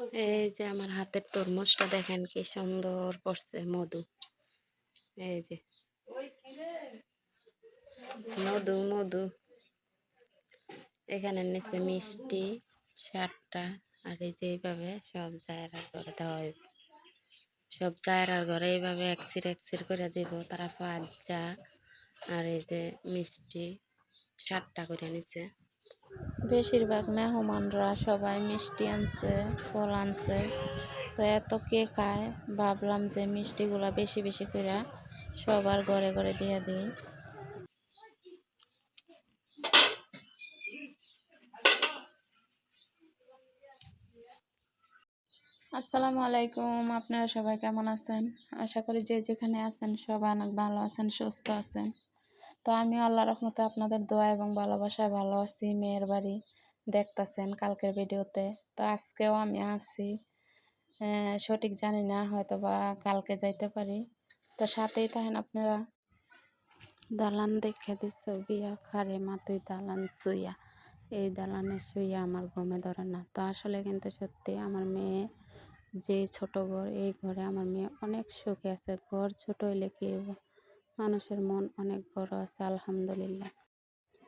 এই যে আমার হাতের তরমুজটা দেখেন কি সুন্দর করছে মধু। এই যে মধু মধু এখানে নিচে মিষ্টি 7টা। আর এই যে এইভাবে সব জায়গার করে দেওয়া হইব, সব জায়গার ঘরে এইভাবে এক সির করে দিব। তারা ফাজা আর এই যে মিষ্টি 7টা করে নিচে। বেশিরভাগ মেহমানরা সবাই মিষ্টি আনছে, ফল আনছে। তো এত কে খায়, ভাবলাম যে মিষ্টিগুলা বেশি বেশি করে সবার ঘরে ঘরে দিয়ে দিই। আসসালামু আলাইকুম, আপনারা সবাই কেমন আছেন? আশা করি যে যেখানে আছেন সবাই অনেক ভালো আছেন, সুস্থ আছেন। তো আমি আল্লাহর রহমতে আপনাদের দোয়া এবং ভালোবাসায় ভালো আছি। মেয়ের বাড়ি দেখতেছেন কালকের ভিডিওতে। তো আজকেও আমি আছি, সঠিক জানি না, হয়তো বা কালকে যাইতে পারি। তো সাথেই থাকেন আপনারা। দালান দেখে দিচ্ছে বিয়া খারে মাতুই দালান শুইয়া, এই দালানে শুইয়া আমার ঘুমে ধরে না। তো আসলে কিন্তু সত্যি আমার মেয়ে যে ছোট ঘর, এই ঘরে আমার মেয়ে অনেক সুখে আছে। ঘর ছোট হইলে কি মানুষের মন অনেক বড় আছে, আলহামদুলিল্লাহ।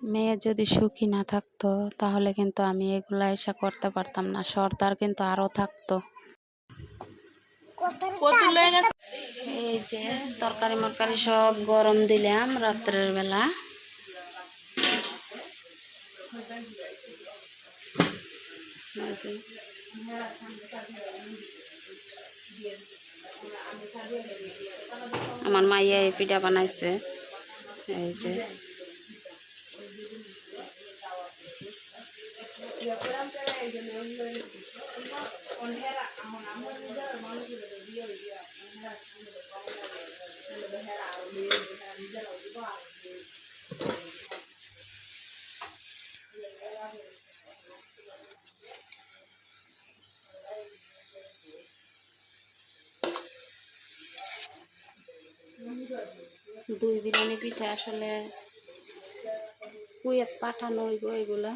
মেয়ে যদি সুখী না থাকতো তাহলে কিন্তু আমি এগুলা এসা করতে পারতাম না। সর্দার কিন্তু আরো থাকতো। এই যে তরকারি মরকারি সব গরম দিলাম রাত্রের বেলা। আমার মাইয়া এই পিঠা বানাইছে। এই যে দুই বিরিয়ানি পিঠা আসলে কুয়েত পাঠানো হইব এগুলা।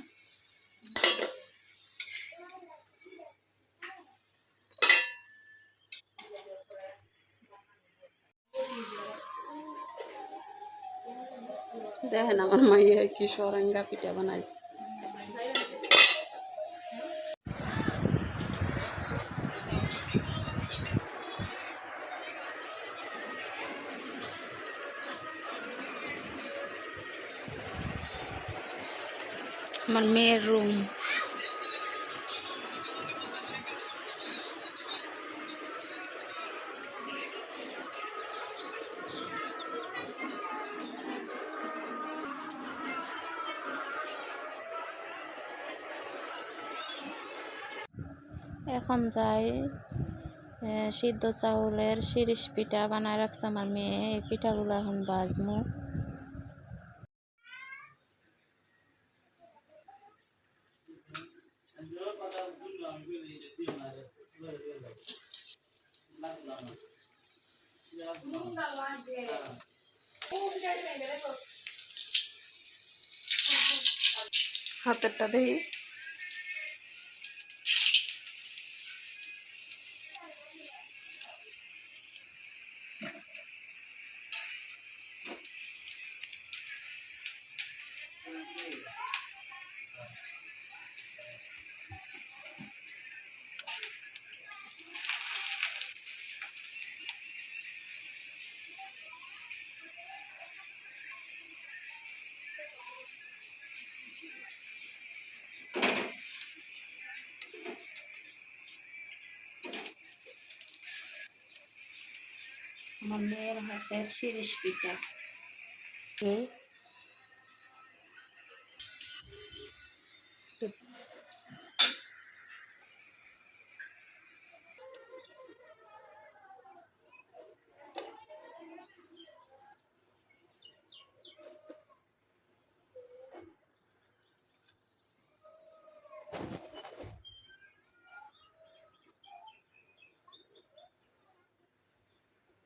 দেখেন আমার মাইয়া কি সরেঙ্গা পিঠা বানাইছে। আমার মেয়ের রুম। এখন যাই সিদ্ধ চাউলের শিরিষ পিঠা বানায় রাখছে আমার মেয়ে। এই পিঠাগুলো এখন বাজমু। হাতেরটা দেখি। আমার মেয়ের হাতের শিরিষ পিঠা।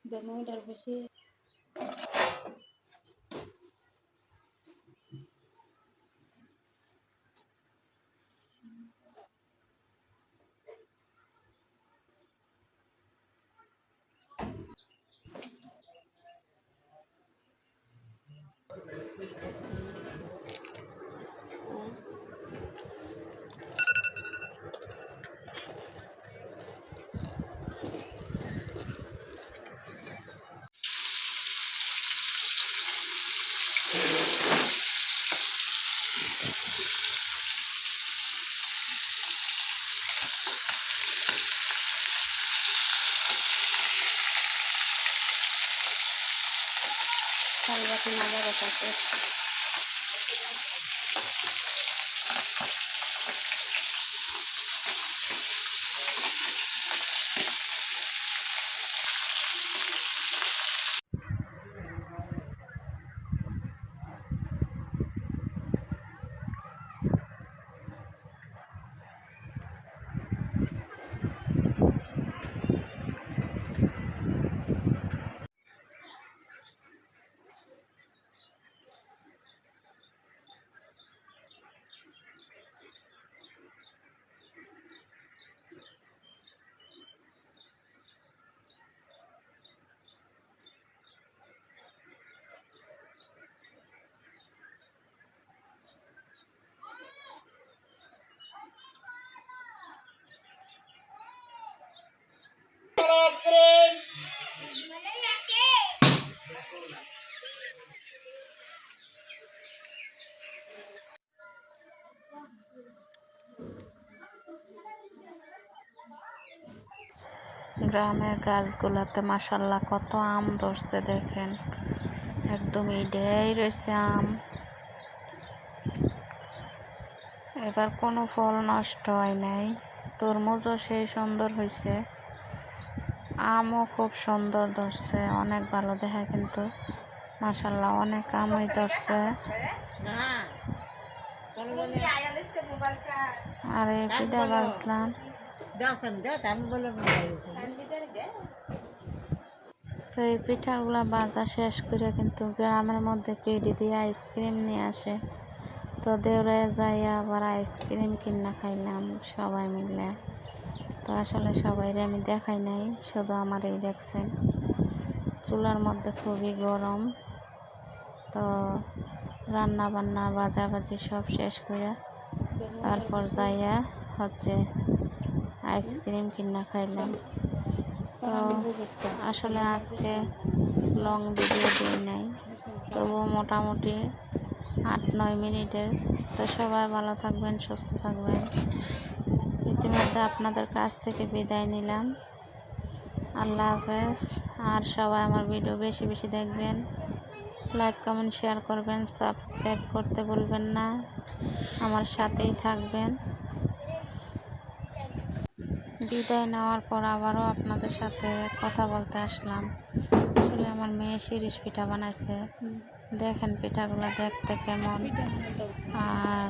দমুটার বেশি বাকি মাজা কষা শেষ। গ্রামের গাছগুলোতে মাশাল্লাহ কত আম ধরছে দেখেন, একদম ইডেই রয়েছে আম। এবার কোনো ফল নষ্ট হয় নাই। তরমুজও সেই সুন্দর হয়েছে, আমও খুব সুন্দর ধরছে, অনেক ভালো দেখায় কিন্তু মাশাল্লাহ অনেক আমই ধরছে। আর এই পিঠা বাজলাম। তো এই পিঠাগুলো বাজা শেষ করে কিন্তু গ্রামের মধ্যে পিঠি দিয়ে আইসক্রিম নিয়ে আসে। তো দেওরে যাই আবার আইসক্রিম কিনা খাইলাম সবাই মিলে। তো আসলে সবাইরে আমি দেখাই নাই, শুধু আমার এই দেখছেন। চুলার মধ্যে খুবই গরম। তো রান্না বান্না বাজাবাজি সব শেষ করে তারপর যাইয়া হচ্ছে আইসক্রিম কিনা খাইলাম। তো আসলে আজকে লং ভিডিও দিই নাই, তবুও মোটামুটি 8-9 মিনিটের। তো সবাই ভালো থাকবেন, সুস্থ থাকবেন। ইতিমধ্যে আপনাদের কাছ থেকে বিদায় নিলাম। আল্লাহ হাফেজ। আর সবাই আমার ভিডিও বেশি বেশি দেখবেন, লাইক কমেন্ট শেয়ার করবেন, সাবস্ক্রাইব করতে ভুলবেন না, আমার সাথেই থাকবেন। বিদায় নেওয়ার পর আবারও আপনাদের সাথে কথা বলতে আসলাম। আসলে আমার মেয়ে শিরিষ পিঠা বানাইছে, দেখেন পিঠাগুলো দেখতে কেমন, আর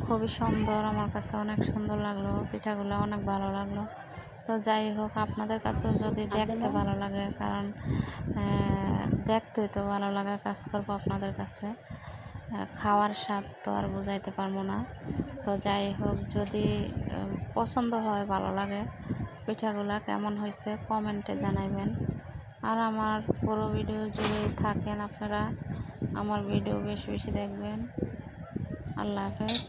খুবই সুন্দর। আমার কাছে অনেক সুন্দর লাগলো, পিঠাগুলো অনেক ভালো লাগলো। তো যাই হোক, আপনাদের কাছেও যদি দেখতে ভালো লাগে, কারণ দেখতেই তো ভালো লাগা কাজ করবো আপনাদের কাছে, খাওয়ার স্বাদ তো আর বুঝাইতে পারবো না। তো যাই হোক, যদি পছন্দ হয়, ভালো লাগে, পিঠাগুলা কেমন হয়েছে কমেন্টে জানাইবেন। আর আমার পুরো ভিডিও জুড়ে থাকেন আপনারা, আমার ভিডিও বেশি বেশি দেখবেন। আল্লাহ হাফেজ।